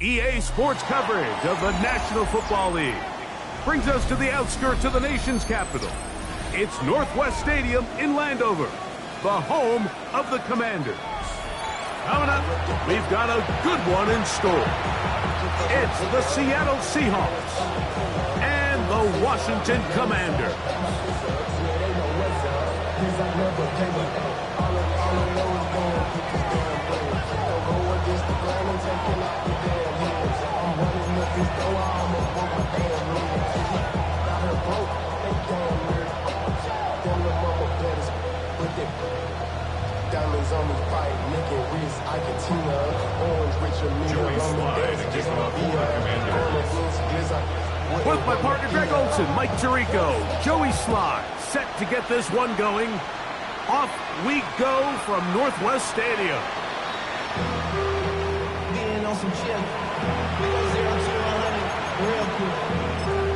EA Sports coverage of the National Football League brings us to the outskirts of the nation's capital. It's Northwest Stadium in Landover, the home of the Commanders. Coming up, we've got a good one in store. It's the Seattle Seahawks and the Washington Commanders. Diamonds on me, pipe, nickel, wrist, Argentina, orange, Richard, Joey Slide, just with my partner Greg Olson, Mike Tirico, Joey Slide, set to get this one going. Off we go from Northwest Stadium. Being on some chill, we go 0 to 100 real quick.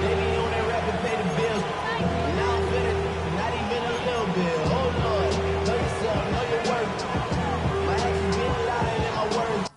Baby on that rapid, pay the bills. Now I'm finished, not even a little bit. Oh Lord, know yourself, know your worth. My actions been lying in my words.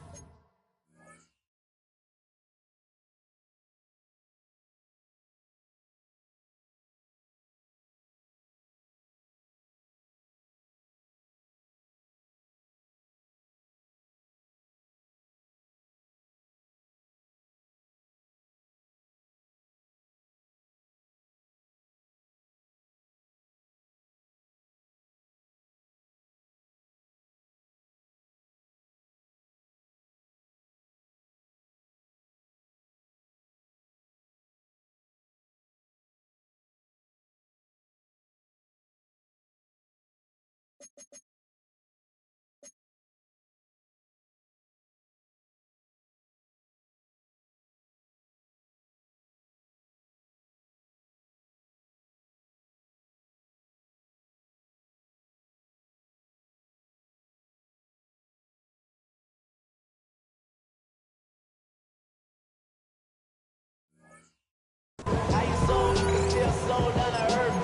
How you sold, still sold down to earth.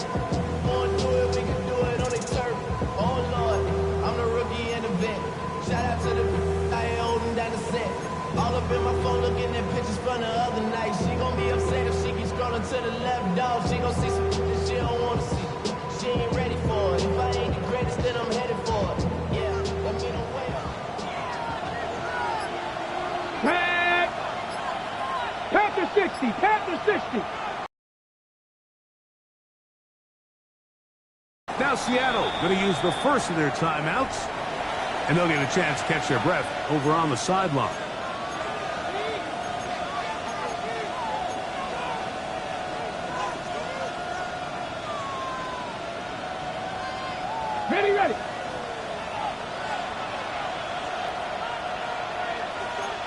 Wanna do it, we can do it on the turf. Oh Lord, I'm the rookie in the vet. Shout out to the I holding down the set. All up in my phone looking at pictures from the other night. She gon' be upset if she keeps scrolling to the left, dog. She gon' see some that she don't wanna see. She ain't ready for it. If I ain't the greatest, then I'm headed for it. Yeah, let me know where. Panther 60, Panther 60. Now Seattle going to use the first of their timeouts, and they'll get a chance to catch their breath over on the sideline. Ready.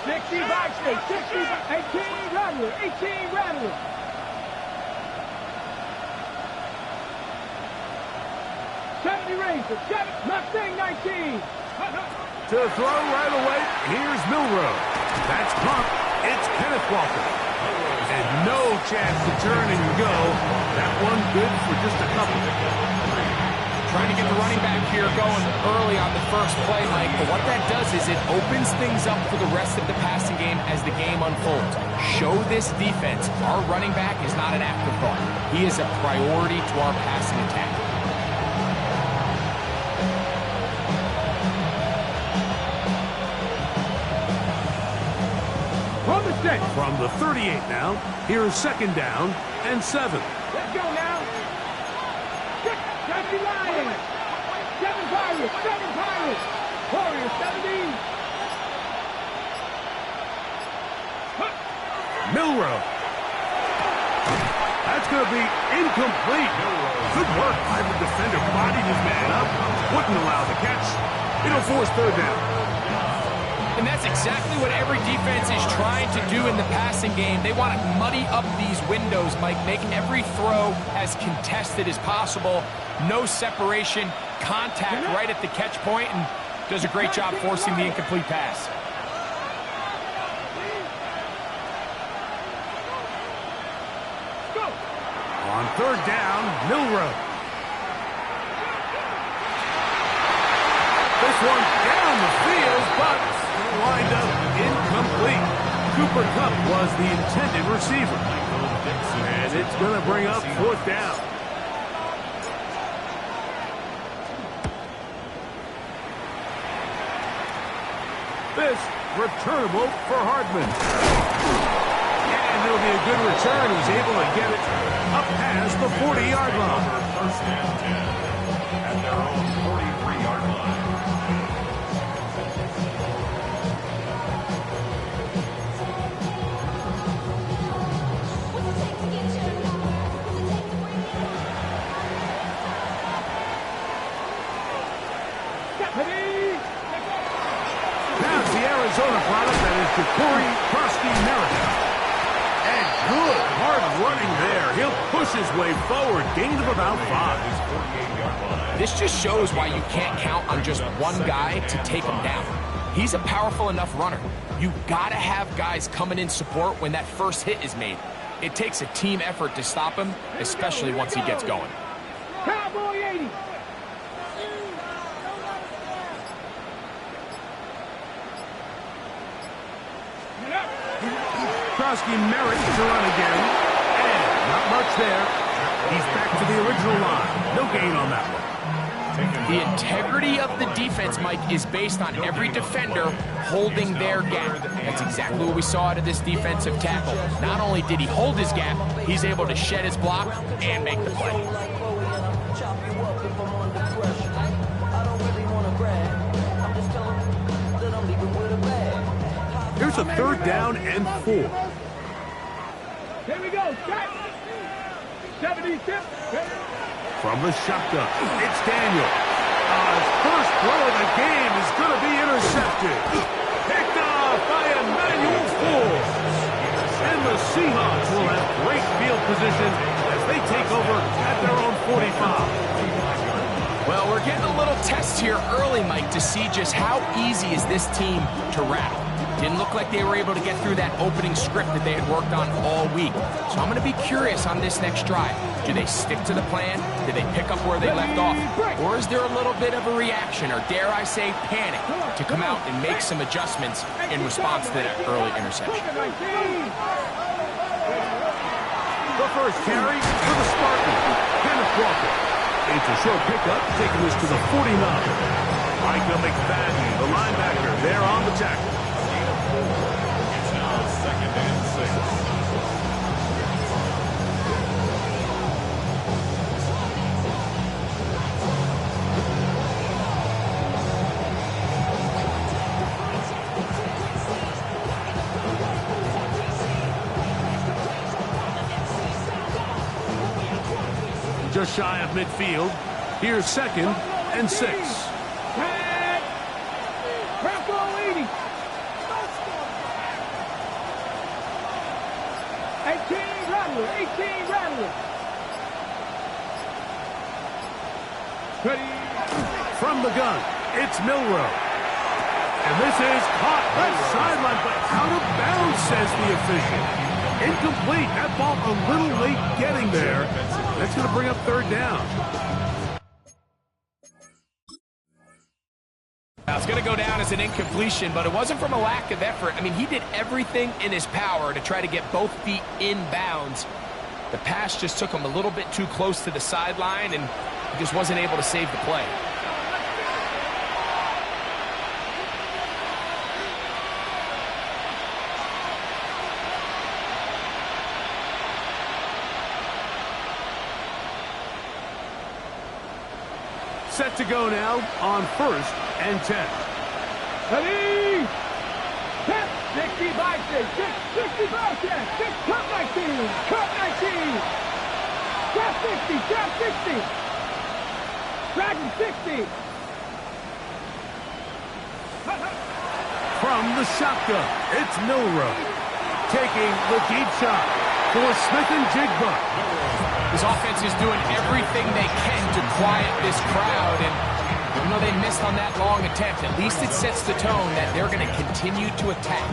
60 backstage, 60, 18 Rattler, 18 Rattler. Ranger, Mustang 19. To throw right away, here's Milrow. That's pumped. It's Kenneth Walker. And no chance to turn and go. That one good for just a couple. Trying to get the running back here going early on the first play, Mike. But what that does is it opens things up for the rest of the passing game as the game unfolds. Show this defense our running back is not an afterthought. He is a priority to our passing attack. From the 38 now, here's second down and 7. Let's go now. 70 Lions. 7 Pirates. Warriors 17. Milrow. That's going to be incomplete. Good work by the defender. Bodied his man up. Wouldn't allow the catch. It'll force third down. And that's exactly what every defense is trying to do in the passing game. They want to muddy up these windows, Mike, make every throw as contested as possible. No separation, contact right at the catch point, and does a great job forcing the incomplete pass. On third down, Milrow. This one down the field, but wind up incomplete. Cooper Kupp was the intended receiver. And it's going to bring up 4th down. This returnable for Hardman. And it'll be a good return. He's able to get it up past the 40-yard line. First and 10 at their own 43-yard line. Now it's the Arizona product that is Ja'Cory Krosky-Merritt. And good hard running there. He'll push his way forward. Gain of about 5. This just shows why you can't count on just one guy to take him down. He's a powerful enough runner. You gotta have guys coming in support when that first hit is made. It takes a team effort to stop him, especially once he gets going. Cowboy 80. Krosky-Merritt to run again. And not much there. He's back to the original line. No gain on that one. The integrity of the defense, Mike, is based on every defender holding their gap. That's exactly what we saw out of this defensive tackle. Not only did he hold his gap, he's able to shed his block and make the play. Here's a 3rd down and 4. Here we go. Set. 76. From the shotgun, it's Daniel. His first throw of the game is going to be intercepted. Picked off by Emmanuel Forbes. And the Seahawks will have great field position as they take over at their own 45. Well, we're getting a little test here early, Mike, to see just how easy is this team to rattle. Didn't look like they were able to get through that opening script that they had worked on all week. So I'm going to be curious on this next drive. Do they stick to the plan? Do they pick up where they left off? Or is there a little bit of a reaction, or dare I say panic, to come out and make some adjustments in response to that early interception? The first carry for the Spartans, Kenneth Walker. It's a short pickup, taking this to the 49. Micah McFadden, the linebacker, there on the tackle. It's now 2nd and 6. Just shy of midfield. Here's 2nd and 6. Bravo 80. 18 Rattler. 18 Rattler. Ready. From the gun, it's Milrow. And this is caught left sideline, but out of bounds, says the official. Incomplete. That ball a little late getting there. That's going to bring up 3rd down. Now, it's going to go down as an incompletion, but it wasn't from a lack of effort. I mean, he did everything in his power to try to get both feet in bounds. The pass just took him a little bit too close to the sideline, and he just wasn't able to save the play. Set to go now on 1st and 10. Ready. 10. 65 65 10. 6. Cut 19. Cut 19. Trap 60. Trap 60. Dragon 60. From the shotgun, it's Milrow. Taking the deep shot for Smith and Jigba. This offense is doing everything they can to quiet this crowd, and even though they missed on that long attempt, at least it sets the tone that they're going to continue to attack.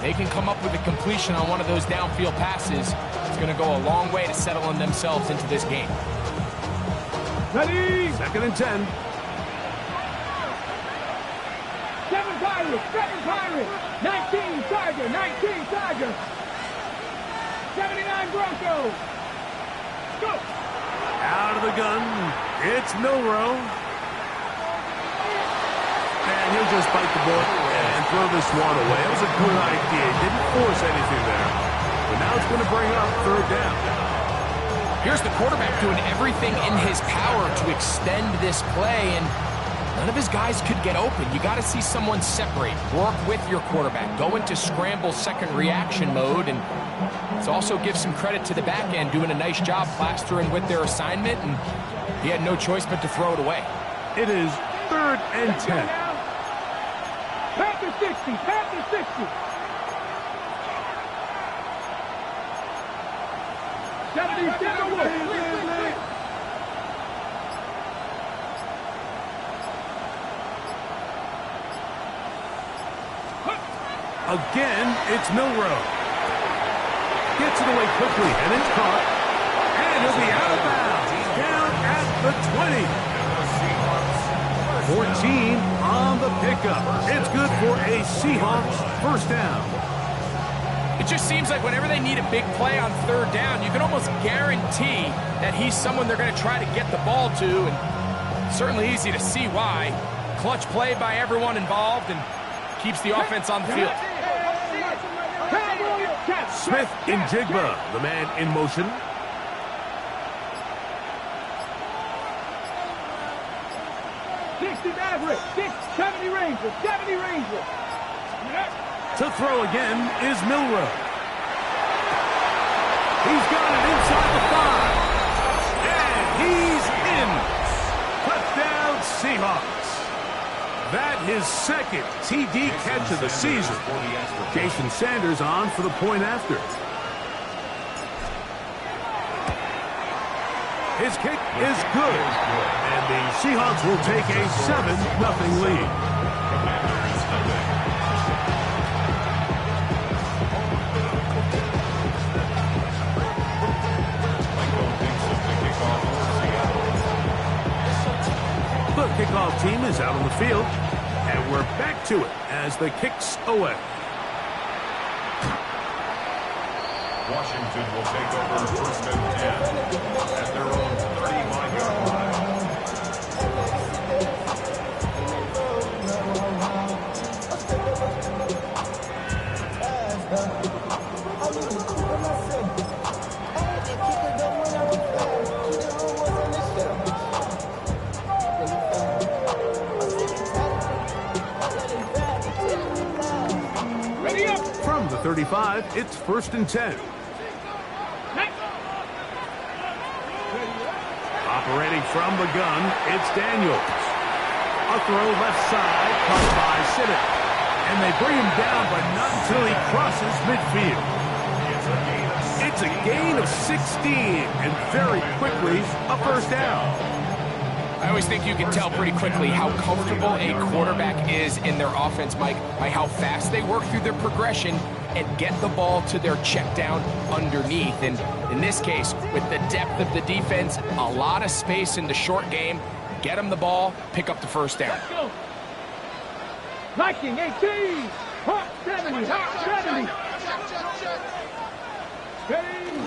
They can come up with a completion on one of those downfield passes. It's going to go a long way to settling themselves into this game. Ready. 2nd and 10. 7-5. Pirates, 7 Pirates, 19 Tiger, 19 Tiger, 79 Broncos. Go! Out of the gun, it's Milrow. And he'll just bite the bullet and throw this one away. It was a good idea. He didn't force anything there. But now it's going to bring up third down. Here's the quarterback doing everything in his power to extend this play, and none of his guys could get open. You got to see someone separate, work with your quarterback, go into scramble second reaction mode, and it also gives some credit to the back end doing a nice job plastering with their assignment, and he had no choice but to throw it away. It is 3rd and 10. Panther 60, Panther 60. 77 Wolf. Again, it's Milrow. Gets it away quickly, and it's caught. And he'll be out of bounds. Down at the 20. 14 on the pickup. It's good for a Seahawks first down. It just seems like whenever they need a big play on third down, you can almost guarantee that he's someone they're going to try to get the ball to, and certainly easy to see why. Clutch play by everyone involved and keeps the offense on the field. Smith in Jigba, the man in motion. Maverick, 70 Rangers, 70 Rangers. To throw again is Milrow. He's got it inside the 5. And he's in. Touchdown Seahawks. That his second TD catch of the season. Jason Sanders on for the point after. His kick is good. And the Seahawks will take a 7-0 lead. The kickoff team is out on the field, and we're back to it as the kick's away. Washington will take over 1st and 10 at their own 35-yard line. From the 35, it's 1st and 10. Operating from the gun, it's Daniels. A throw left side, caught by Siddick. And they bring him down, but not until he crosses midfield. It's a gain of 16, and very quickly, a first down. I always think you can tell pretty quickly how comfortable a quarterback is in their offense, Mike, by how fast they work through their progression and get the ball to their check down underneath. And in this case, with the depth of the defense, a lot of space in the short game, get them the ball, pick up the first down. Let's go. Viking 18, Hawk 70, Hawk 70. Ready?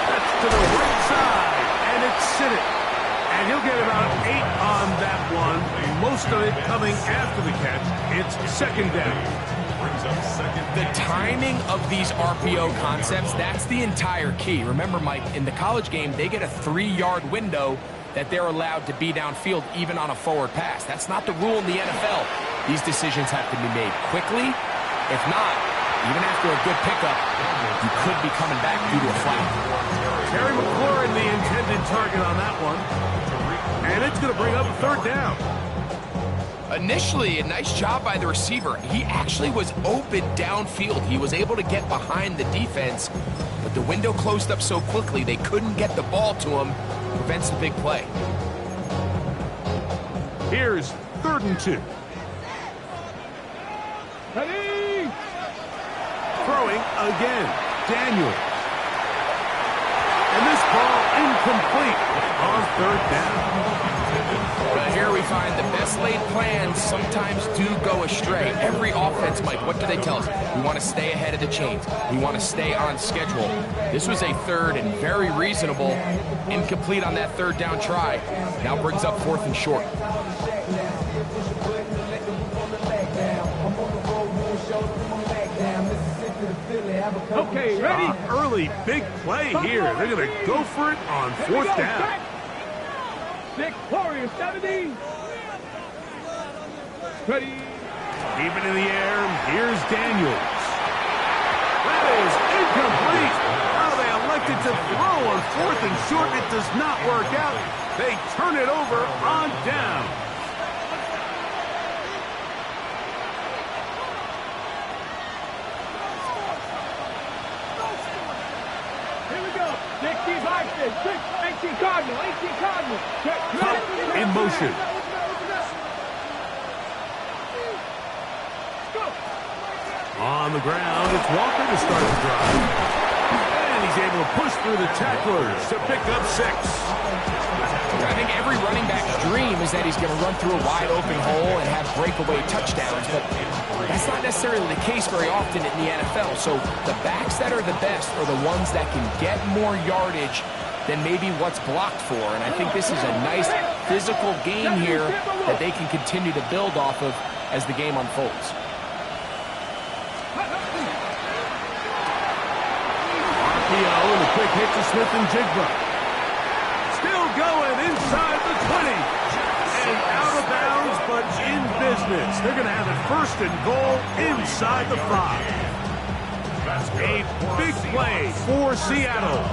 That's to the right side, and it's Siddick. And he'll get about 8 on that one. Most of it coming after the catch. It's 2nd down. The timing of these RPO concepts, that's the entire key. Remember, Mike, in the college game, they get a 3-yard window that they're allowed to be downfield even on a forward pass. That's not the rule in the NFL. These decisions have to be made quickly. If not, even after a good pickup, you could be coming back due to a flag. Terry McLaurin, the intended target on that one. And it's going to bring up 3rd down. Initially, a nice job by the receiver. He actually was open downfield. He was able to get behind the defense, but the window closed up so quickly they couldn't get the ball to him. Prevents the big play. Here's 3rd and 2. Ready? Throwing again. Daniel. And this ball incomplete on 3rd down. But here we find the best best laid plans sometimes do go astray. Every offense, Mike, what do they tell us? We want to stay ahead of the chains. We want to stay on schedule. This was a third and very reasonable, incomplete on that third down try. Now brings up 4th and short. Okay, ready? Early big play here. They're going to go for it on 4th down. 6 Warriors, 70. Ready. Keep it in the air. Here's Daniels. That is incomplete. Oh, they elected to throw on 4th and short. It does not work out. They turn it over on down. Here we go. 18 Cardinal. Cup in motion. On the ground, it's Walker to start the drive. And he's able to push through the tacklers to pick up 6. I think every running back's dream is that he's going to run through a wide open hole and have breakaway touchdowns, but that's not necessarily the case very often in the NFL. So the backs that are the best are the ones that can get more yardage than maybe what's blocked for. And I think this is a nice physical game here that they can continue to build off of as the game unfolds. RPO and a quick hit to Smith and Jigba. Still going inside the 20. And out of bounds, but in business. They're going to have it 1st and goal inside the 5. A big play for Seattle.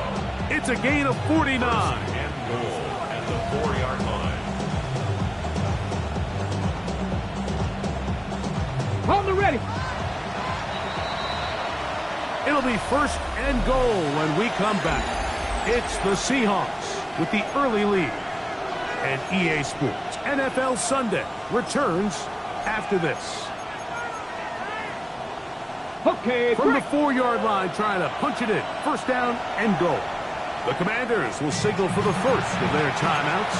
It's a gain of 49. And goal at the 4-yard line. On the ready. It'll be 1st and goal when we come back. It's the Seahawks with the early lead. And EA Sports NFL Sunday returns after this. Okay, From the 4-yard line, trying to punch it in. 1st down and goal. The Commanders will signal for the first of their timeouts.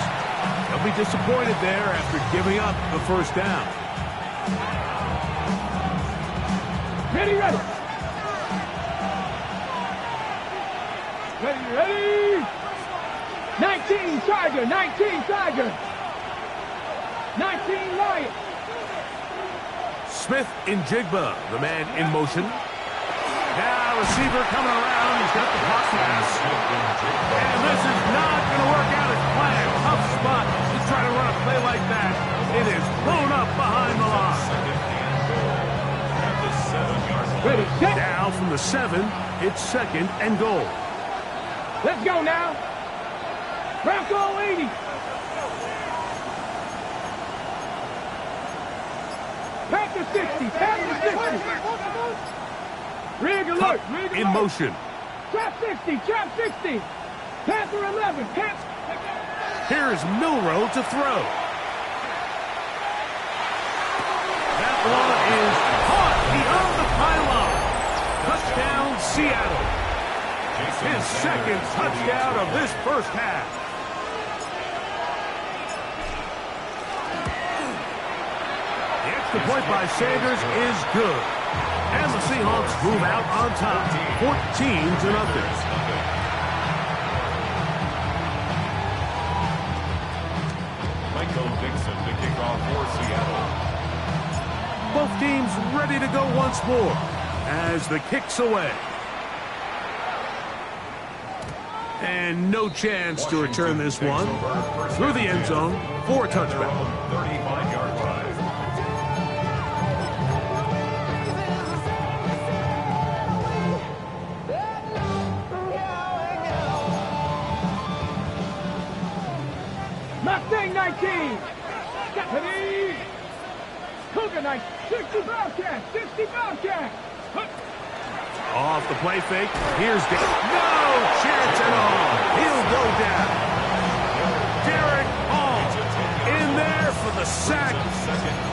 They'll be disappointed there after giving up the 1st down. Ready. Ready. 19 Tiger. 19 Lion. Smith in Jigba, the man in motion. Now receiver coming around. He's got the hot pass. And this is not going to work out as planned. Tough spot to try to run a play like that. It is blown up behind the line. Ready, set. Now from the 7, it's 2nd and goal. Let's go now. Bronco 80. Panther 60. Rig alert. In motion. Trap 60. Panther 11. Here's Milrow to throw. That ball is caught beyond the pylon. Touchdown, Seattle. His 2nd touchdown of this 1st half. The extra point by Sanders is good. And the Seahawks move out on top, 14-0. Michael Dixon to kick off for Seattle. Both teams ready to go once more as the kick's away. And no chance to return this one through the end zone for a touchback. 35-yard line. Mustang 19. Ready. Cougar 19. 60 Bobcat. Off the play fake. Here's no chance at all. He'll go down. Derek Hall in there for the sack.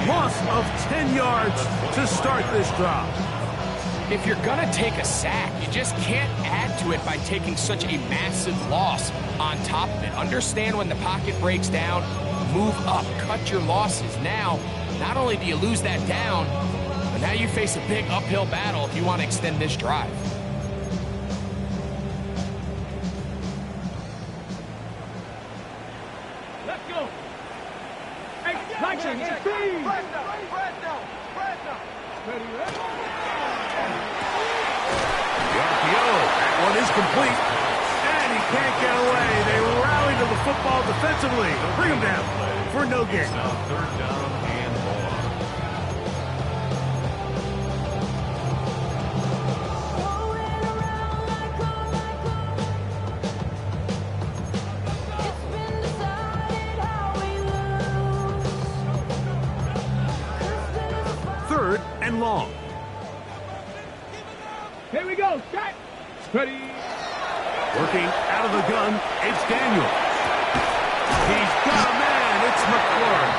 Loss of 10 yards to start this drive. If you're going to take a sack, you just can't add to it by taking such a massive loss on top of it. Understand when the pocket breaks down, move up, cut your losses. Now, not only do you lose that down, but now you face a big uphill battle if you want to extend this drive. Let's go. Liking 18. The RPO, that one is complete. And he can't get away. They rally to the football defensively. Bring him down for no gain. Now third down and more. Third and long. Here we go. Set. Ready. Working out of the gun, it's Daniel. He's got a man, it's McLaurin.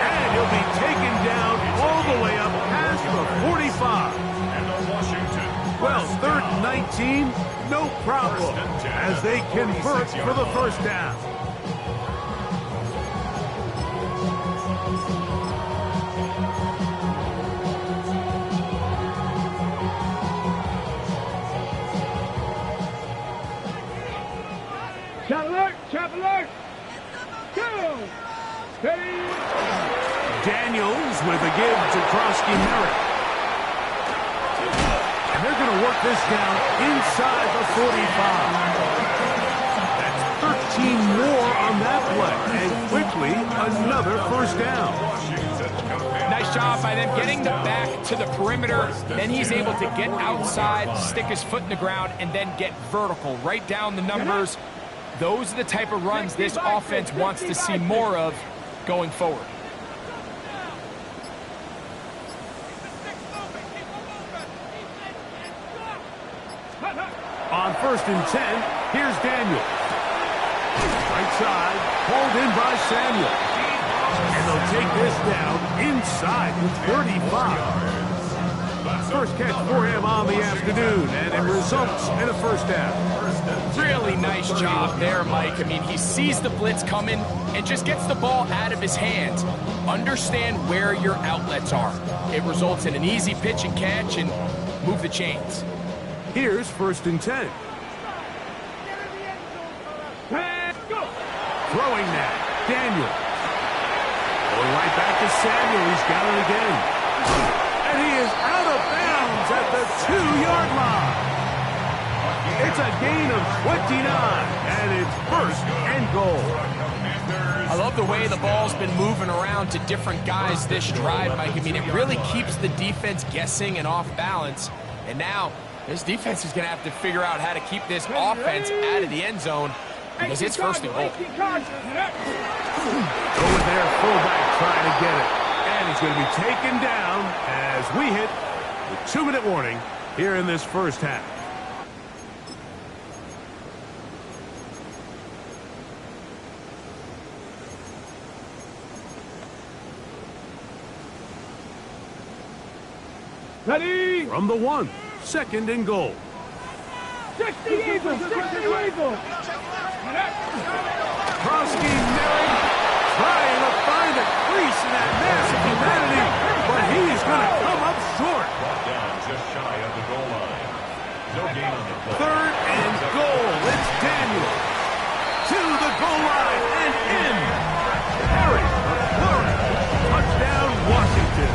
And he'll be taken down all the way up past the 45. And the Washington. Well, third and 19, no problem, as they convert for the first down. Chop alert. Chop alert. Go. Ready. Daniels with a give to Krosky Merritt. And they're going to work this down inside the 45. That's 13 more on that play. And quickly, another first down. Nice job by them getting the back to the perimeter. Then he's able to get outside, stick his foot in the ground, and then get vertical right down the numbers. Those are the type of runs this offense wants to see more of going forward. On first and 10, here's Daniel. Right side, pulled in by Samuel. And they'll take this down inside the 35. First catch for him on the afternoon, and it results in a first down. Really nice job there, Mike. I mean, he sees the blitz coming and just gets the ball out of his hands. Understand where your outlets are. It results in an easy pitch and catch and move the chains. Here's first and 10. Throwing that, Daniel. Going right back to Samuel. He's got it again. And he is out of bounds at the 2-yard line. It's a gain of 29, and it's first and goal. I love the way the ball's been moving around to different guys this drive, Mike. I mean, it really keeps the defense guessing and off balance. And now, this defense is going to have to figure out how to keep this offense out of the end zone because it's first and goal. Over there, fullback trying to get it. And he's going to be taken down as we hit the 2-minute warning here in this first half. Ready. From the 1, second and goal. 60 Eagles. 60 Eagles. Krosky Merritt trying to find a crease in that mass of humanity, but he's going to come up short. Brought down just shy of the goal line. No gain on the play. Third and goal. It's Daniel to the goal line and in. Harry McLaurin, touchdown Washington.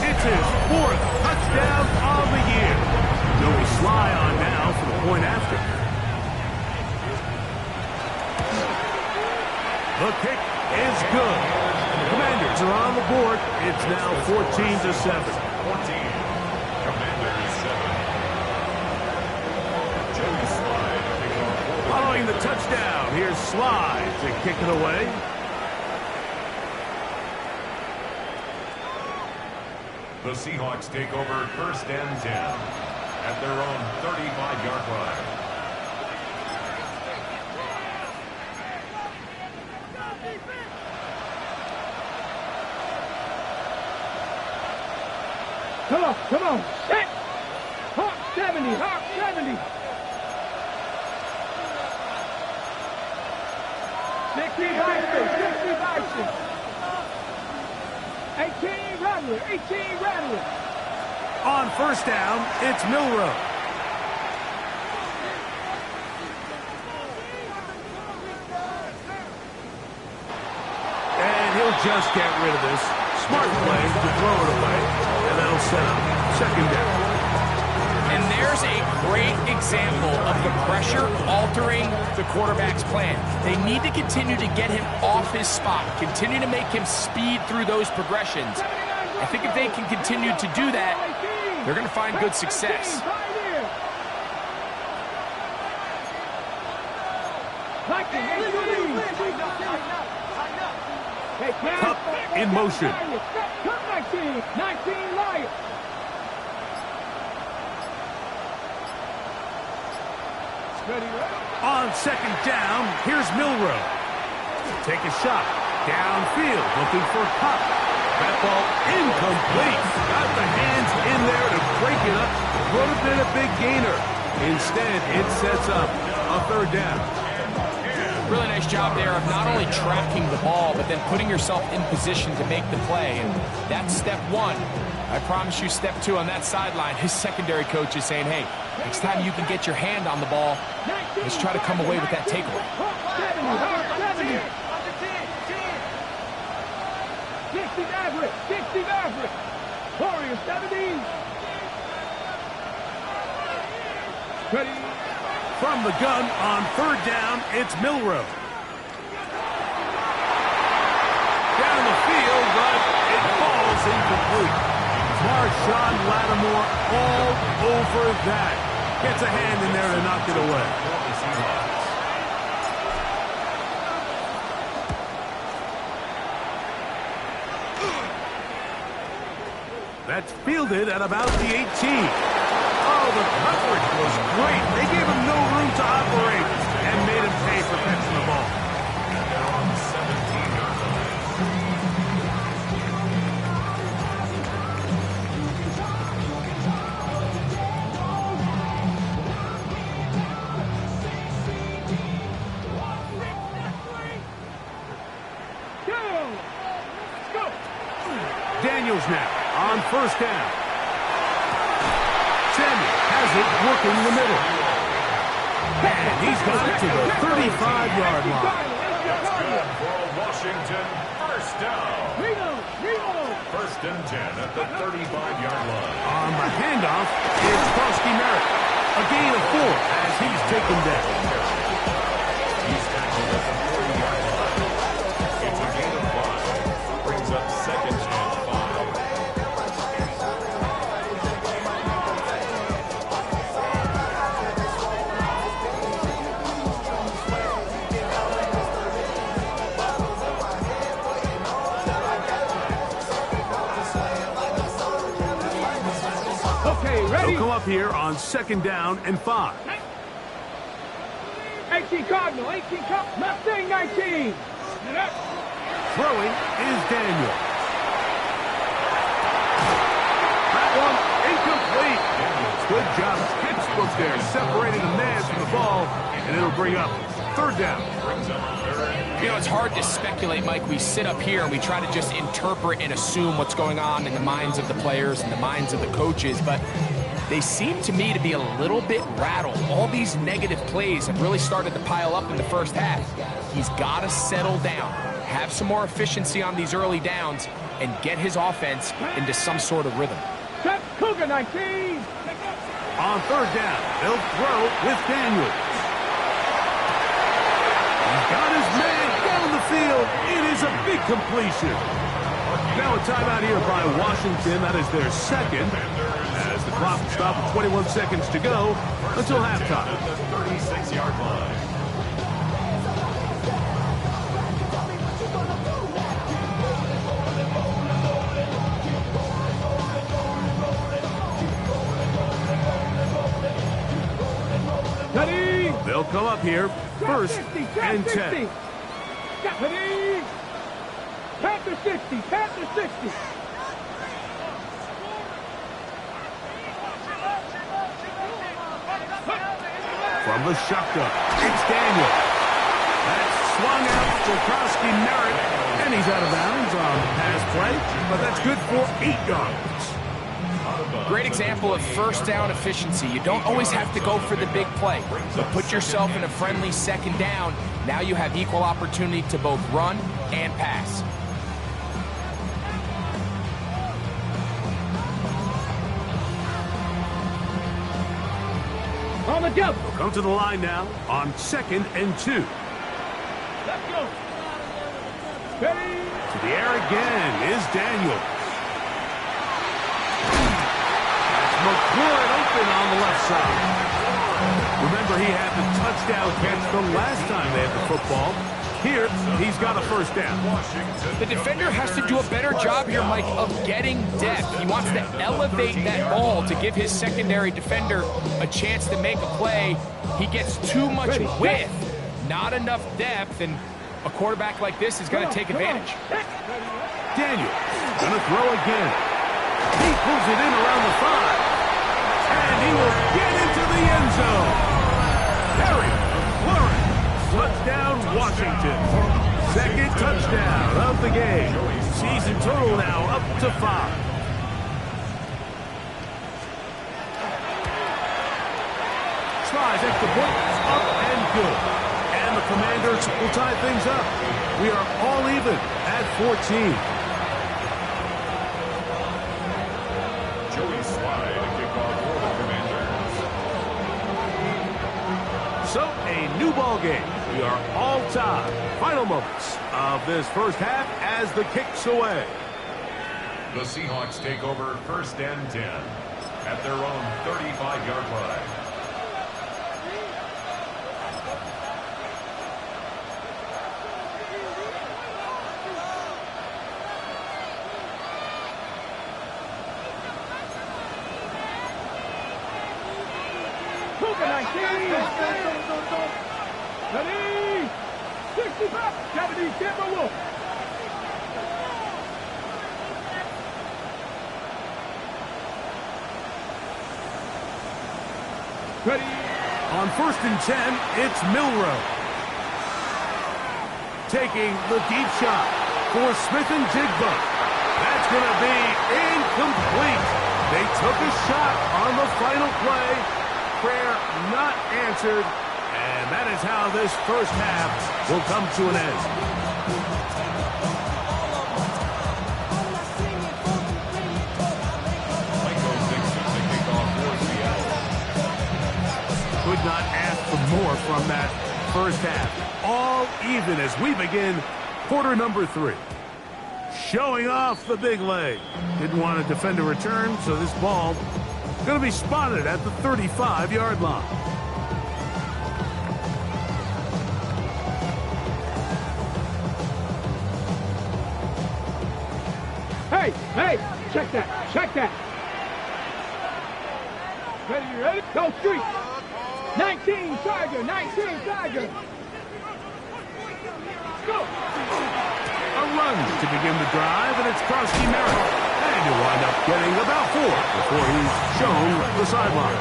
It's his 4th touchdown of the year. Joey Sly on now for the point after. The kick is good. The Commanders are on the board. It's now 14-7. 14. Commanders 7. Joey Slide picking up. Following the touchdown, here's Sly to kick it away. The Seahawks take over first and 10 at their own 35-yard line. Come on, come on. Set. Hawk 70, Hawk 70. 60 by 6, 60 by 18 Rattler, 18 Rattler. On first down, it's Milroe. And he'll just get rid of this. Smart play to throw it away. And that'll set up second down. And there's a great example of the pressure altering the quarterback's plan. They need to continue to get him off his spot, continue to make him speed through those progressions. I think if they can continue to do that, they're going to find good success. Cup in motion. 19 Lions. On second down, here's Milroe. Take a shot. Downfield, looking for Cup. That ball incomplete. Got the hands in there to break it up. Would have been a big gainer. Instead, it sets up a third down. Really nice job there of not only tracking the ball, but then putting yourself in position to make the play. And that's step one. I promise you step two on that sideline. His secondary coach is saying, hey, next time you can get your hand on the ball, let's try to come away with that takeaway. 60 Maverick, 60 Maverick. Warriors 70. Ready. From the gun on third down, it's Milroe. Down the field, but it falls incomplete. Marshawn Lattimore all over that. Gets a hand in there to knock it away. That's fielded at about the 18. Oh, the coverage was great. They gave him no room to operate and made him pay for catching the ball. Daniels now on first down. Samuel has it working in the middle. And he's got it to the 35-yard line. That's good for a Washington first down. First and 10 at the 35-yard line. On the handoff, it's Frosty Merritt. A gain of 4 as he's taken down. He's tackled at the 40-yard line. It's a gain of 5. Brings up second and 5. They'll come up here on second down and 5. 18 Cardinal, 18 Cardinal, Mustang 19. Throwing is Daniel. That one incomplete. Good job. Skipsbook there, separating the man from the ball, and it'll bring up third down. You know, it's hard to speculate, Mike. We sit up here and we try to just interpret and assume what's going on in the minds of the players and the minds of the coaches, but they seem to me to be a little bit rattled. All these negative plays have really started to pile up in the first half. He's got to settle down, have some more efficiency on these early downs, and get his offense into some sort of rhythm. Cougar 19. On third down, they'll throw with Daniel. He's got his man down the field. It is a big completion. Now a timeout here by Washington. That is their second. As the clock will stop with 21 seconds to go until halftime. At the 36-yard line. They'll come up here first and 10. Ready. Panther 60, Panther 60. From the shotgun, it's Daniel. That's swung out for Krosky Merritt, and he's out of bounds on the pass play, but that's good for 8 yards. Great example of first down efficiency. You don't always have to go for the big play, but put yourself in a friendly second down. Now you have equal opportunity to both run and pass. On the jump. We'll come to the line now on 2nd and 2. Let's go. Ready. To the air again is Daniel. McLaurin open on the left side. Remember, he had the touchdown catch the last time they had the football. Here, he's got a first down. The defender has to do a better job here, Mike, of getting depth. He wants to elevate that ball to give his secondary defender a chance to make a play. He gets too much width, not enough depth, and a quarterback like this is going to take advantage. Daniel going to throw again. He pulls it in around the 5. And he will get into the end zone. Harry McLaurin. Touchdown, Washington. 2nd touchdown of the game. Season total now up to 5. Tries extra point. Up and good. And the Commanders will tie things up. We are all even at 14. So, a new ball game. We are all tied. Final moments of this first half as the kick's away. The Seahawks take over 1st and 10 at their own 35-yard line. Ready. 65. 70. Timberwolf. Ready. On 1st and 10, it's Milrow. Taking the deep shot for Smith and Jigba. That's going to be incomplete. They took a shot on the final play. Prayer not answered. And that is how this first half will come to an end. Could not ask for more from that first half. All even as we begin quarter number 3. Showing off the big leg. Didn't want to defend a return, so this ball going to be spotted at the 35-yard line. Hey, check that. Ready? Go street. 19 Tiger. Go. A run to begin the drive, and it's Krosky Merritt. And he'll wind up getting about 4 before he's shown the sideline.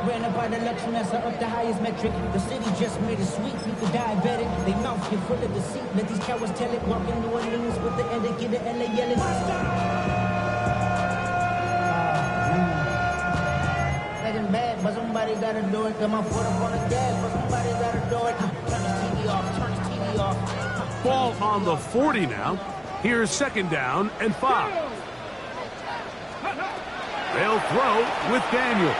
Ran by the election as up the highest metric. The city just made it sweet. People diabetic. They mouth get full of deceit. Let these cowards tell it. Walk in New Orleans with the end. They get it and they yell it. Getting bad, but somebody gotta do it. Got my foot up on the gas, but somebody gotta do it. Turn the TV off. Ball on the 40 now. Here's 2nd down and 5. They'll throw with Daniel.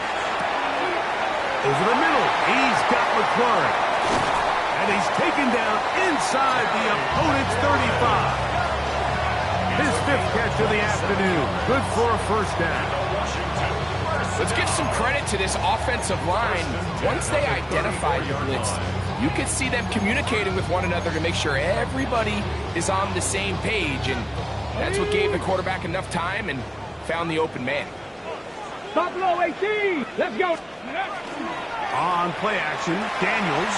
Over the middle, he's got McLaurin. And he's taken down inside the opponent's 35. His 5th catch of the afternoon. Good for a first down. Let's give some credit to this offensive line. Once they identified the blitz, you could see them communicating with one another to make sure everybody is on the same page. And that's what gave the quarterback enough time and found the open man. Stop low, 18. Let's go. On play action, Daniels.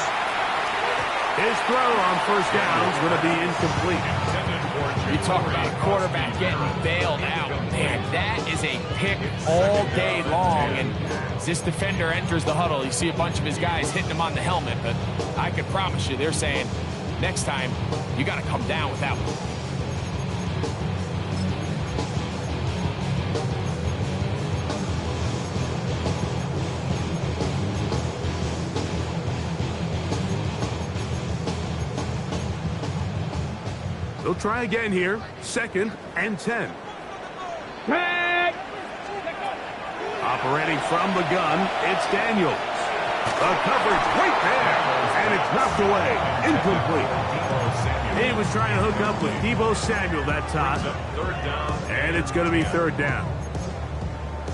His throw on first down is going to be incomplete. You talk about a quarterback getting bailed out. Man, that is a pick all day long. And as this defender enters the huddle, you see a bunch of his guys hitting him on the helmet. But I can promise you, they're saying, next time, you got to come down with that one. They'll try again here. 2nd and 10. Tag! Operating from the gun, it's Daniels. The coverage right there, and it's knocked away. Incomplete. He was trying to hook up with Deebo Samuel that time. And it's going to be 3rd down.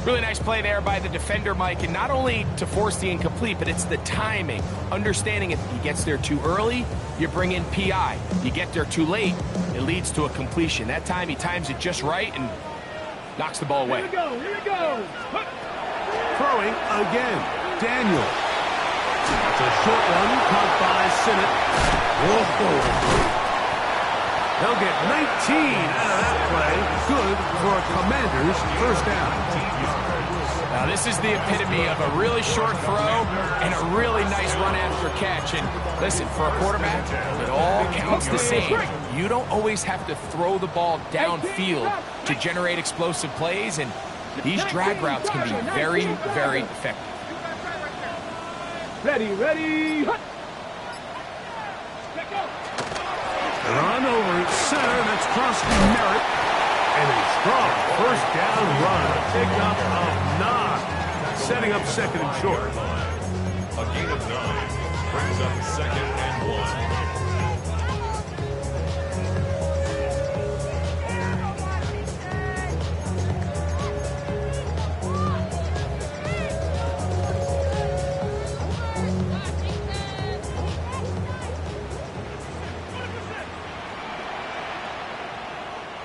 Really nice play there by the defender, Mike, and not only to force the incomplete, but it's the timing. Understanding if he gets there too early, you bring in PI. You get there too late, it leads to a completion. That time he times it just right and knocks the ball away. Here we go, here we go. Throwing again, Daniel. That's a short one, caught by Sinnott. They'll get 19 out of that play. Good for a Commanders' 1st down. Now this is the epitome of a really short throw and a really nice run after catch. And listen, for a quarterback, it all counts the same. You don't always have to throw the ball downfield to generate explosive plays, and these drag routes can be very, very effective. Ready, ready. Run over center, that's Krosky Merritt. And a strong 1st down run. Pickup of 9. Setting up 2nd and short. A gain of 9 brings up 2nd and 1.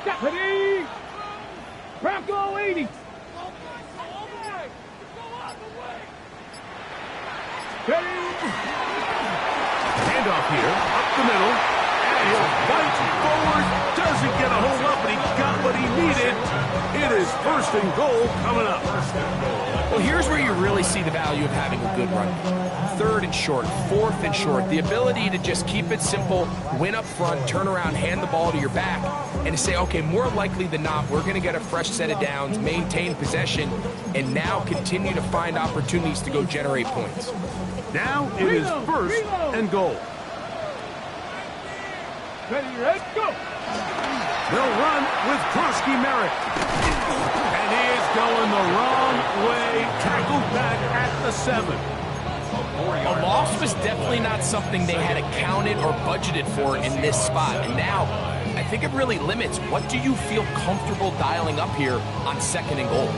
Deputy! Bronco 80! Handoff here, up the middle, and he'll fight forward. Doesn't get a hold up, but he got what he needed. It is 1st and goal coming up. Well, here's where you really see the value of having a good run. 3rd and short, 4th and short. The ability to just keep it simple, win up front, turn around, hand the ball to your back, and to say, okay, more likely than not, we're going to get a fresh set of downs, maintain possession, and now continue to find opportunities to go generate points. Now it is 1st and goal. Ready, let's go! They'll run with Krosky Merritt. And he is going the wrong way. Tackled back at the 7. A loss was definitely not something they had accounted or budgeted for in this spot. And now, I think it really limits what do you feel comfortable dialing up here on 2nd and goal.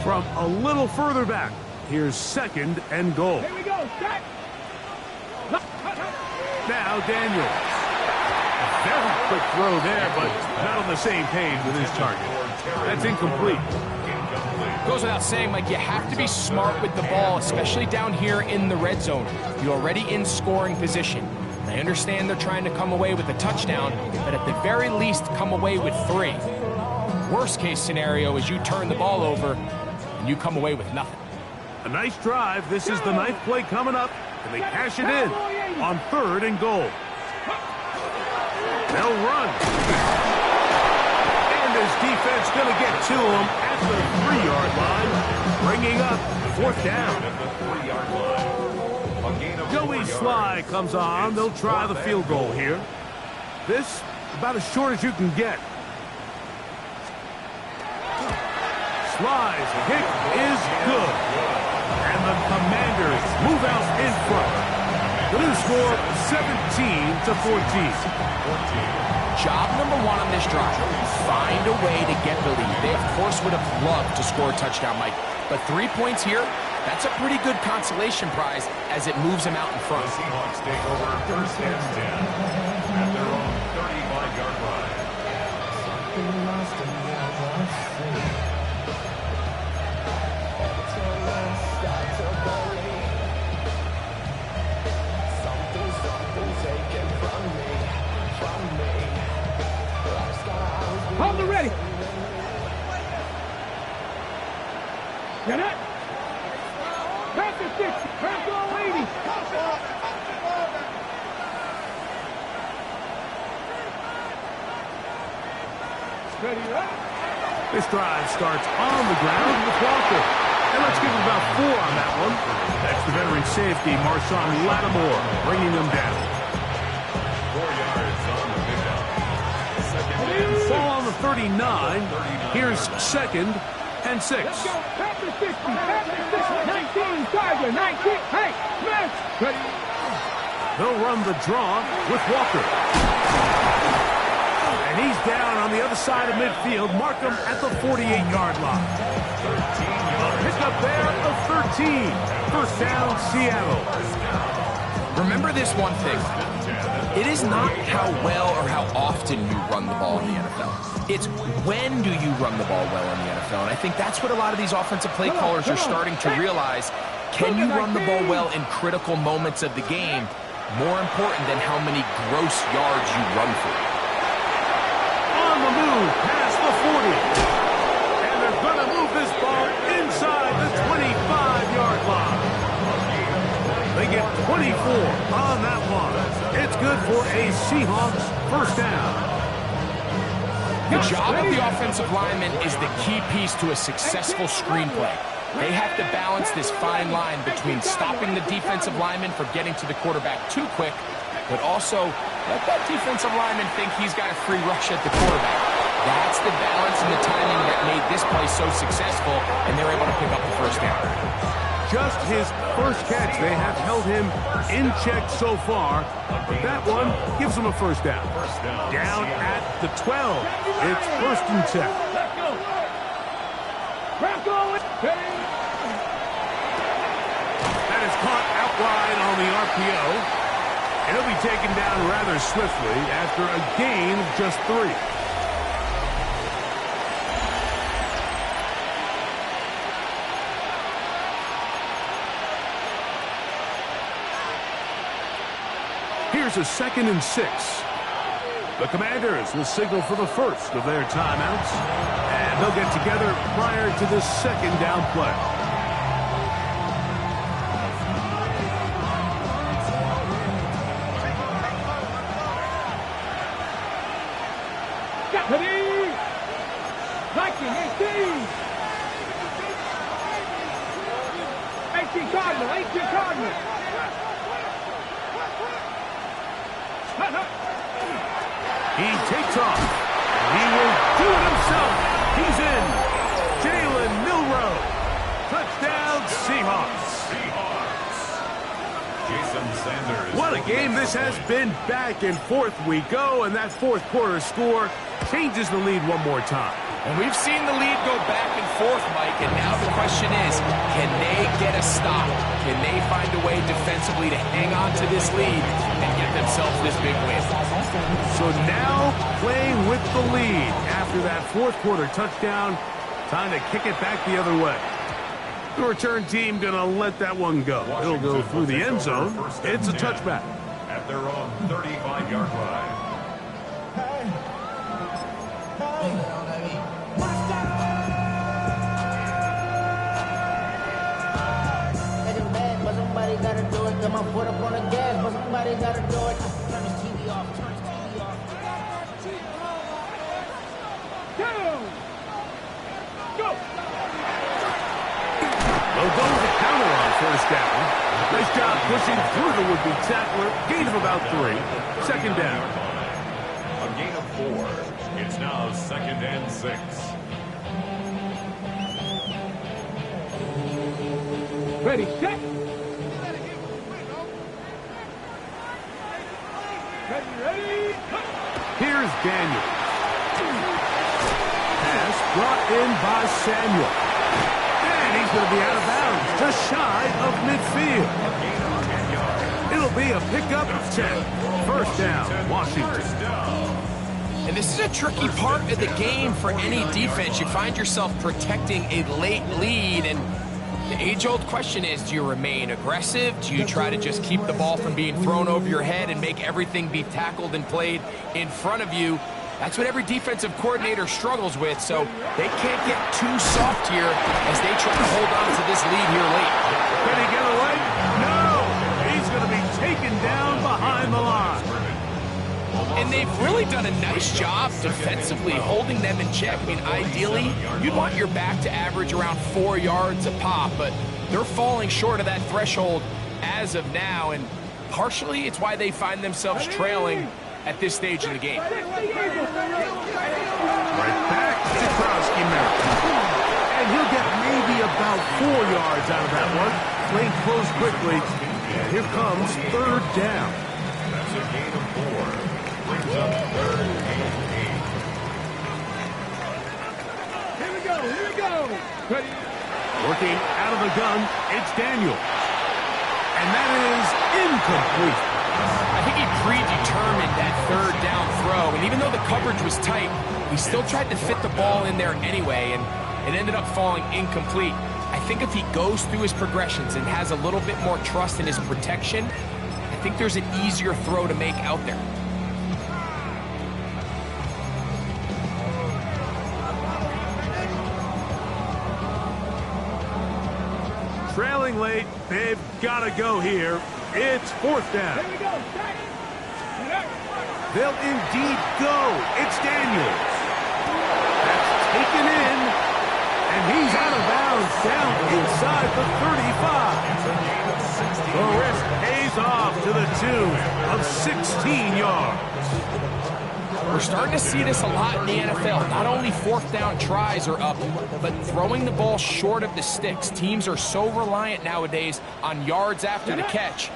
From a little further back, here's 2nd and goal. Here we go, set! Now Daniels. A very quick throw there, but not on the same page with his target. That's incomplete. Goes without saying, Mike, you have to be smart with the ball, especially down here in the red zone. You're already in scoring position. I understand they're trying to come away with a touchdown, but at the very least, come away with 3. Worst case scenario is you turn the ball over and you come away with nothing. A nice drive. This is the 9th play coming up, and they cash it in on 3rd and goal. They'll run. And his defense going to get to him at the 3-yard line, bringing up 4th down. Joey Sly comes on. They'll try the field goal here. This about as short as you can get. Sly's kick is good. And the Commanders move out in front. The new score, 17-14. Job number 1 on this drive, find a way to get the lead. They, of course, would have loved to score a touchdown, Mike. But 3 points here, that's a pretty good consolation prize as it moves them out in front. The Seahawks take over 1st and 10 at their own 35-yard line. Hold the ready. Get it. Pass the 60. Pass the 80. Ready up. This drive starts on the ground with Walker. And let's give him about 4 on that one. That's the veteran safety, Marshawn Lattimore, bringing them down. 4 yards on the pickup. Second and 6. Ball on the 39. Here's 2nd and 6. Let's go. Pass the 60. Pass the 60. 19. Tiger. 19. Hey, Smith. Ready. They'll run the draw with Walker. And he's down on the other side of midfield. Mark him at the 48-yard line. A pickup there of 13. First down, Seattle. Remember this one thing. It is not how well or how often you run the ball in the NFL. It's when do you run the ball well in the NFL. And I think that's what a lot of these offensive play callers are starting to realize. Can you run the ball well in critical moments of the game? More important than how many gross yards you run for. On the move, past the 40. And they're going to move this ball inside the 25-yard line. They get 24 on that one. It's good for a Seahawks first down. The job of the offensive lineman is the key piece to a successful screenplay. They have to balance this fine line between stopping the defensive lineman from getting to the quarterback too quick, but also let that defensive lineman think he's got a free rush at the quarterback. That's the balance and the timing that made this play so successful, and they're able to pick up the first down. Just his first catch. They have held him in check so far, but that one gives him a first down. Down at the 12. It's 1st and 10. Let's go. That is caught out wide on the RPO. And he'll be taken down rather swiftly after a gain of just 3. Here's a 2nd and 6. The Commanders will signal for the first of their timeouts, and they'll get together prior to this 2nd down play. Ready. Viking 18. 18 Cardinal. 18 Cardinal. He takes off. He will do it himself. He's in. Jalen Milroe. Touchdown, Seahawks. Jason Sanders. What a game this has been. Back and forth we go, and that 4th quarter score changes the lead one more time. And we've seen the lead go back and forth, Mike, and now the question is, can they get a stop? Can they find a way defensively to hang on to this lead and get themselves this big win? So now playing with the lead after that 4th quarter touchdown, time to kick it back the other way. The return team going to let that one go. It'll go through the end zone. It's a touchback. At their own 35-yard line. Somebody gotta do it. Got my foot up on the gas, but somebody gotta do it. Turn this TV off. Turn this TV off. Go. They'll go with the counter on first down. Nice job pushing through the would-be tackler. Gain of about 3. 2nd down. A gain of 4. It's now 2nd and 6. Ready, set. Ready. Here's Daniel. Pass brought in by Samuel. And he's going to be out of bounds, just shy of midfield. It'll be a pickup of 10. First down, Washington. And this is a tricky part of the game for any defense. You find yourself protecting a late lead, and the age-old question is, do you remain aggressive? Do you try to just keep the ball from being thrown over your head and make everything be tackled and played in front of you? That's what every defensive coordinator struggles with, so they can't get too soft here as they try to hold on to this lead here late. Can he get away? No! He's going to be taken down behind the line. And they've really done a nice job defensively holding them in check. I mean, ideally, you'd want your back to average around 4 yards a pop, but they're falling short of that threshold as of now, and partially it's why they find themselves trailing at this stage in the game. Right back to Krosky Merritt. And he'll get maybe about 4 yards out of that one. Lane closed quickly. And here comes third down. That's a gain of 4. Brings up 3rd and 8. Here we go, here we go. Ready? Working out of the gun, it's Daniel. And that is incomplete. I think he predetermined that third down throw, and even though the coverage was tight, he still tried to fit the ball in there anyway, and it ended up falling incomplete. I think if he goes through his progressions and has a little bit more trust in his protection, I think there's an easier throw to make out there. Trailing late, they've got to go here. It's fourth down. Here we go. Back. They'll indeed go. It's Daniels. That's taken in, and he's out of bounds down inside the 35. The risk pays off to the tune of 16 yards. We're starting to see this a lot in the NFL. Not only fourth down tries are up, but throwing the ball short of the sticks. Teams are so reliant nowadays on yards after the catch.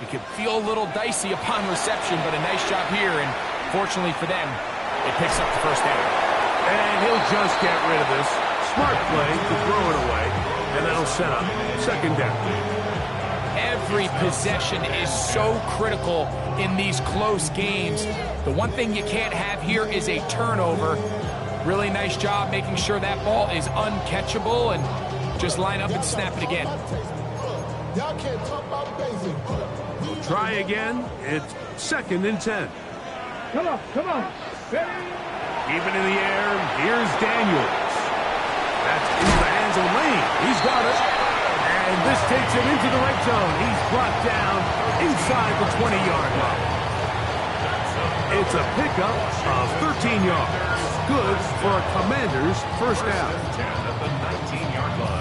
It can feel a little dicey upon reception, but a nice job here, and fortunately for them, it picks up the first down. And he'll just get rid of this. Smart play to throw it away, and that'll set up second down. Every possession is so critical in these close games. The one thing you can't have here is a turnover. Really nice job making sure that ball is uncatchable, and just line up and snap it again. Y'all can't talk about basic. Try again. It's second and 10. Come on, come on. Ready? Even in the air, here's Daniels. That's into the hands of Lane. He's got it. And this takes him into the red zone. He's brought down inside the 20-yard line. It's a pickup of 13 yards. Good for a Commander's first down. 10 at the 19-yard line.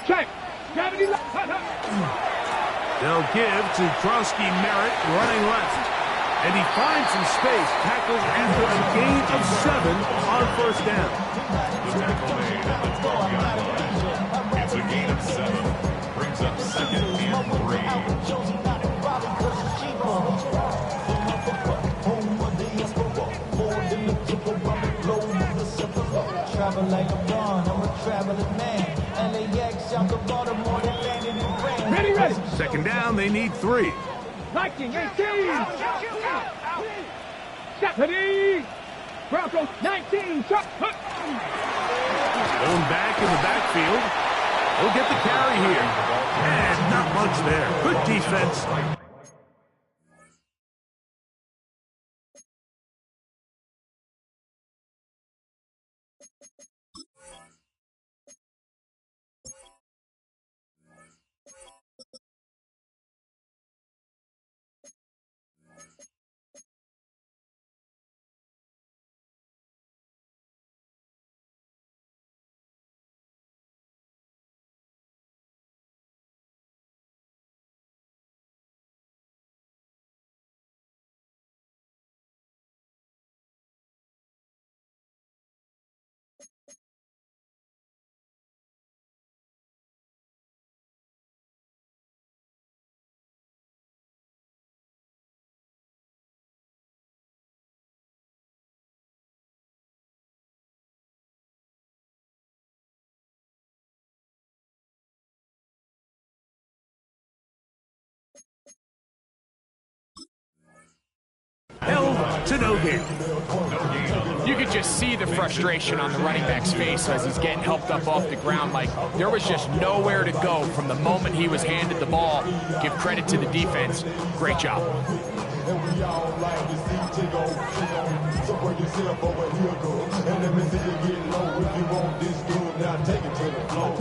Check. Gravity. They'll give to Krosky Merritt running left. And he finds some space, tackles after a gain of 7 on first down. The tackle made at the 12-yard line. It's a gain of 7. Brings up second and 3. Travel like a bond, I'm a traveling man. LAX out the Baltimore, they landed in France. Ready, ready. Second down, they need 3. Viking 18. Step. Ready. Broncos 19. Shot. Going back in the backfield. He'll get the carry here. And not much there. Good defense. to no gain. You could just see the frustration on the running back's face as he's getting helped up off the ground. Like, there was just nowhere to go from the moment he was handed the ball. Give credit to the defense. Great job. And we all like to see Tigo. So bring yourself over here, go. And let me see you get low. If you want this good, now take it to the floor.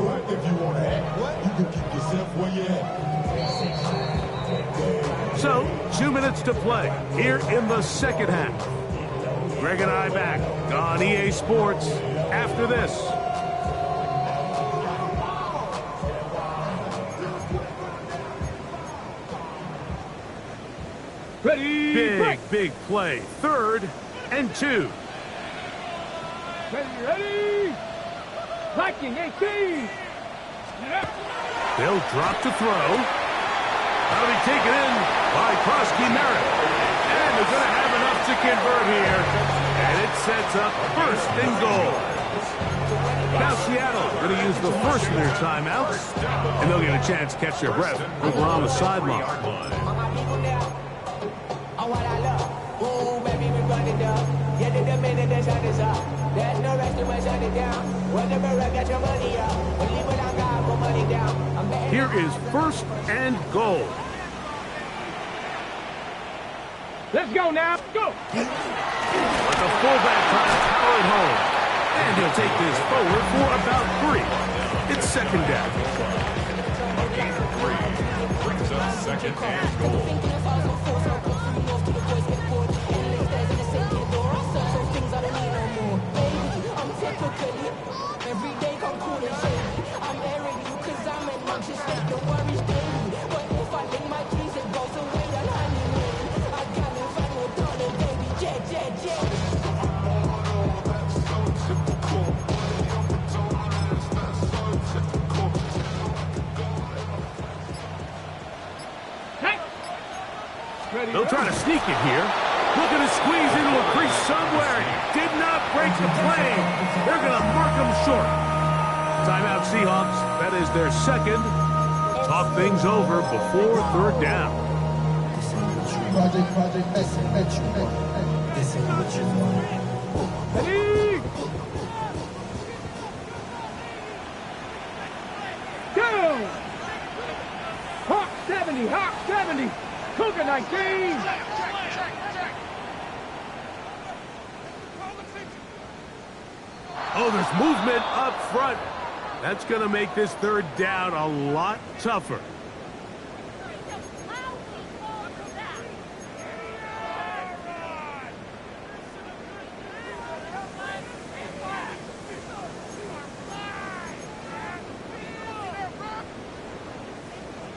But if you want to act, you can keep yourself where you at. So, 2 minutes to play here in the second half. Greg and I back on EA Sports after this. Ready, Big play. 3rd and 2. ready. Viking 18. They'll drop to throw. That'll be taken in by Krosky Merritt. And they're going to have enough to convert here. And it sets up 1st and goal. Now Seattle going to use the first of their timeouts. And they'll get a chance to catch their breath over on the sideline. Oh, what I love. Ooh, baby, we run it down. Get it the minute the sun is up. There's no rest to my shut it down. Whenever I get your money up. Believe what I got, put money down. Here is 1st and goal. Let's go now. Go. But the fullback trying to power it home. And he'll take this forward for about 3. It's 2nd down. A gain of 3 brings up 2nd and goal. They'll try to sneak it here. Looking to squeeze into a crease somewhere. Did not break the plane. They're going to mark him short. Timeout Seahawks. That is their 2nd. Talk things over before 3rd down. Ready. Go. Hawk 70. Hawk 70. Cougar 19. Oh, there's movement up front. That's going to make this 3rd down a lot tougher.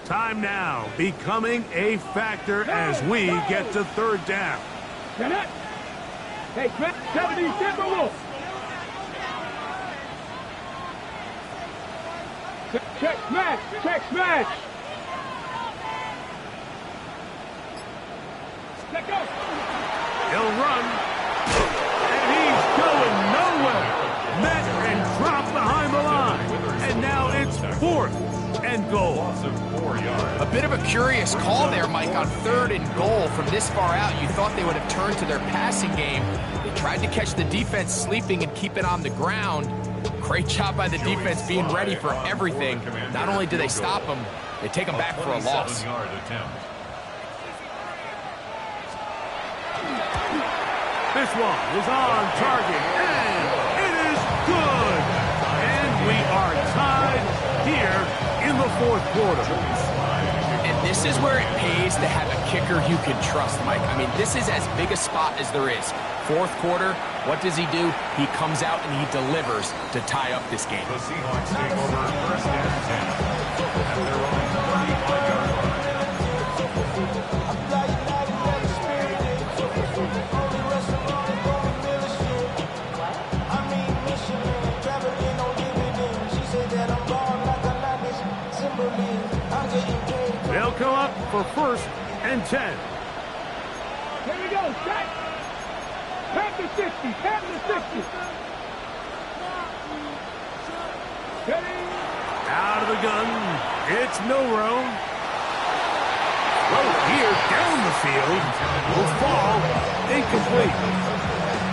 Time now becoming a factor as we get to 3rd down. Get it. Hey, 70, Timberwolves. Check smash. Check smash. Let go. He'll run. And he's going nowhere. Met and dropped behind the line. And now it's 4th and goal. A bit of a curious call there, Mike, on 3rd and goal from this far out. You thought they would have turned to their passing game. They tried to catch the defense sleeping and keep it on the ground. Great job by the defense being ready for everything. Not only do they stop them, they take them back for a loss. This one is on target, and it is good. And we are tied here in the 4th quarter. And this is where it pays to have a kicker you can trust, Mike. I mean, this is as big a spot as there is. 4th quarter, what does he do? He comes out and he delivers to tie up this game. The Seahawks take over 1st and 10 at their own 35-yard line. They'll come up for 1st and 10. Here we go. Check. Tap the 60. Tap the 60. Ready. Out of the gun. It's Milrow. Throw here down the field will fall incomplete.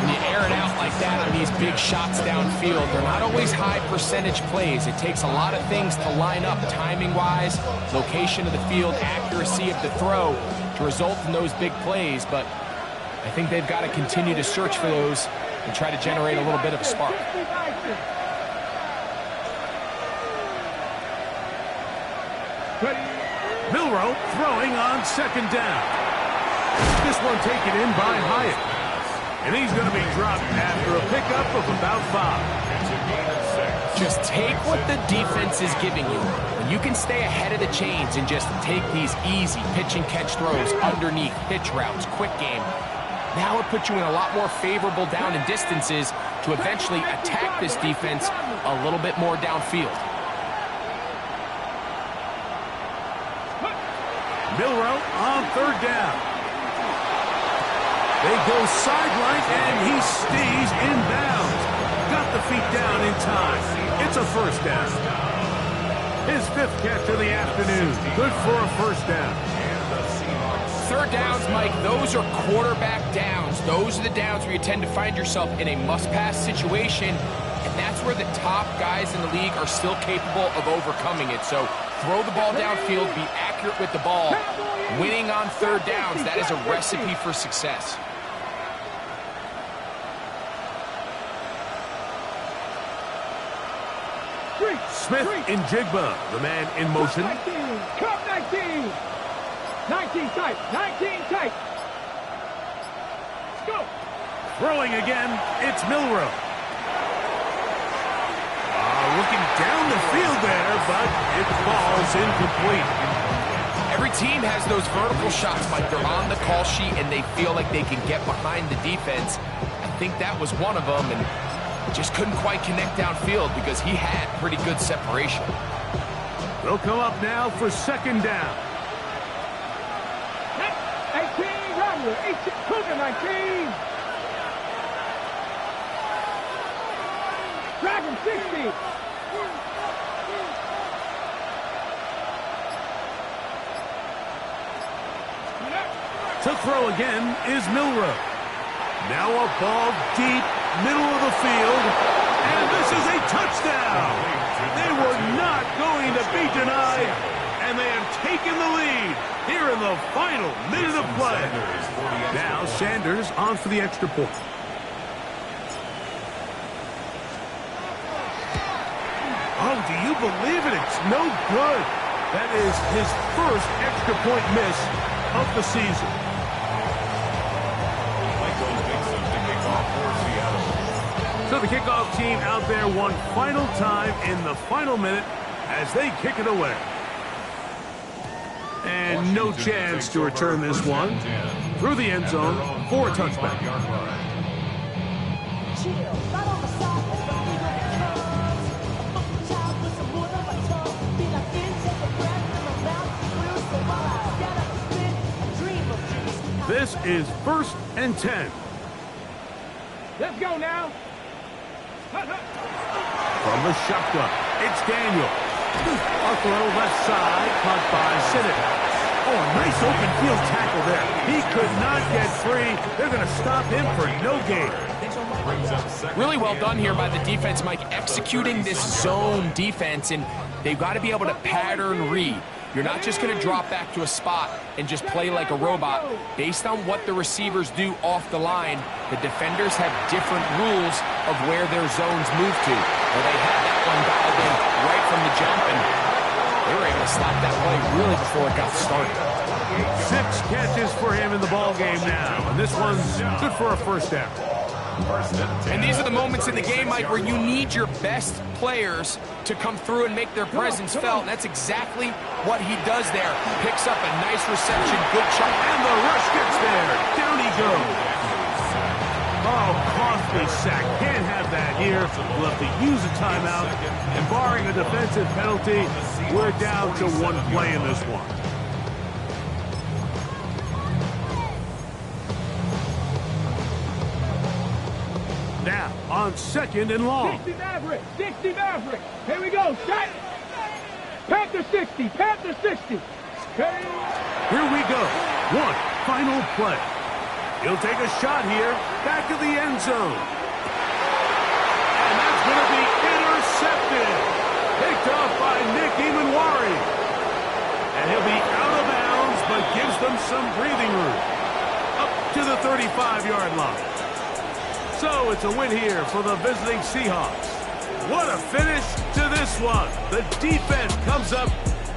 When you air it out like that on these big shots downfield, they're not always high percentage plays. It takes a lot of things to line up timing-wise, location of the field, accuracy of the throw to result in those big plays. But I think they've got to continue to search for those and try to generate a little bit of a spark. Milroe throwing on second down. This one taken in by Hyatt. And he's going to be dropped after a pickup of about 5. Just take what the defense is giving you. And you can stay ahead of the chains and just take these easy pitch and catch throws underneath, pitch routes, quick game. Now it puts you in a lot more favorable down and distances to eventually attack this defense a little bit more downfield. Milroe on third down. They go sideline, and he stays in bounds. Got the feet down in time. It's a first down. His 5th catch of the afternoon. Good for a first down. Third downs, Mike, those are quarterback downs. Those are the downs where you tend to find yourself in a must-pass situation, and that's where the top guys in the league are still capable of overcoming it. So throw the ball downfield, be accurate with the ball. Winning on third downs, that is a recipe for success. Smith in Jigba, the man in motion. 19, cut 19. 19 tight, 19 tight. Let's go. Throwing again, it's Milroe. Looking down the field there, but it falls incomplete. Every team has those vertical shots, Mike. They're on the call sheet, and they feel like they can get behind the defense. I think that was one of them, and just couldn't quite connect downfield because he had pretty good separation. They'll come up now for second down. 18, Rattler, 18, Cougar 19. Dragon 60. To throw again is Milroe. Now a ball deep, middle of the field, and this is a touchdown. They were not going to be denied, and they have taken the lead here in the final minute of play. Now Sanders on for the extra point. Oh, do you believe it? It's no good. That is his first extra point miss of the season. So the kickoff team out there one final time in the final minute as they kick it away. And no chance to return this one through the end zone for a touchback. This is 1st and 10. Let's go now. From the shotgun, it's Daniel. A throw left side, caught by Sinnott. Oh, a nice open field tackle there. He could not get free. They're going to stop him for no gain. Really well done here by the defense, Mike, executing this zone defense, and they've got to be able to pattern read. You're not just going to drop back to a spot and just play like a robot. Based on what the receivers do off the line, the defenders have different rules of where their zones move to. Well, they had that one dialed in right from the jump, and they were able to stop that play really before it got started. 6 catches for him in the ball game now, and this one's good for a first down. And these are the moments in the game, Mike, where you need your best players to come through and make their presence felt. And that's exactly what he does there. Picks up a nice reception, good chunk. And the rush gets there. Down he goes. Oh, costly sack. Can't have that here. We'll have to use a timeout. And barring a defensive penalty, we're down to 1 play in this one. Now, on 2nd and long. 60 Maverick, 60 Maverick. Here we go, shot. Panther 60, Panther 60. Here we go. One final play. He'll take a shot here, back of the end zone. And that's going to be intercepted. Picked off by Nick Emanwari. And he'll be out of bounds, but gives them some breathing room. Up to the 35-yard line. So it's a win here for the visiting Seahawks. What a finish to this one. The defense comes up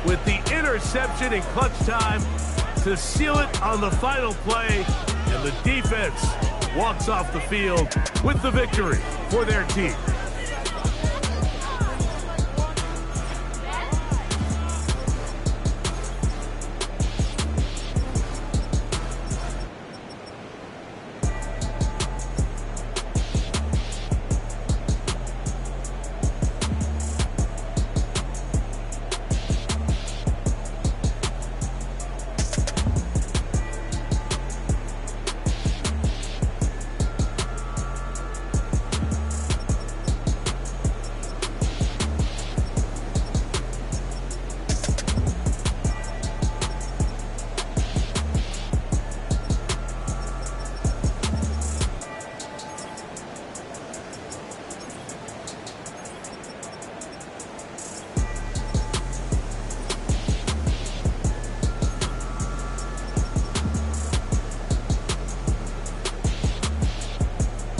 with the interception in clutch time to seal it on the final play. And the defense walks off the field with the victory for their team.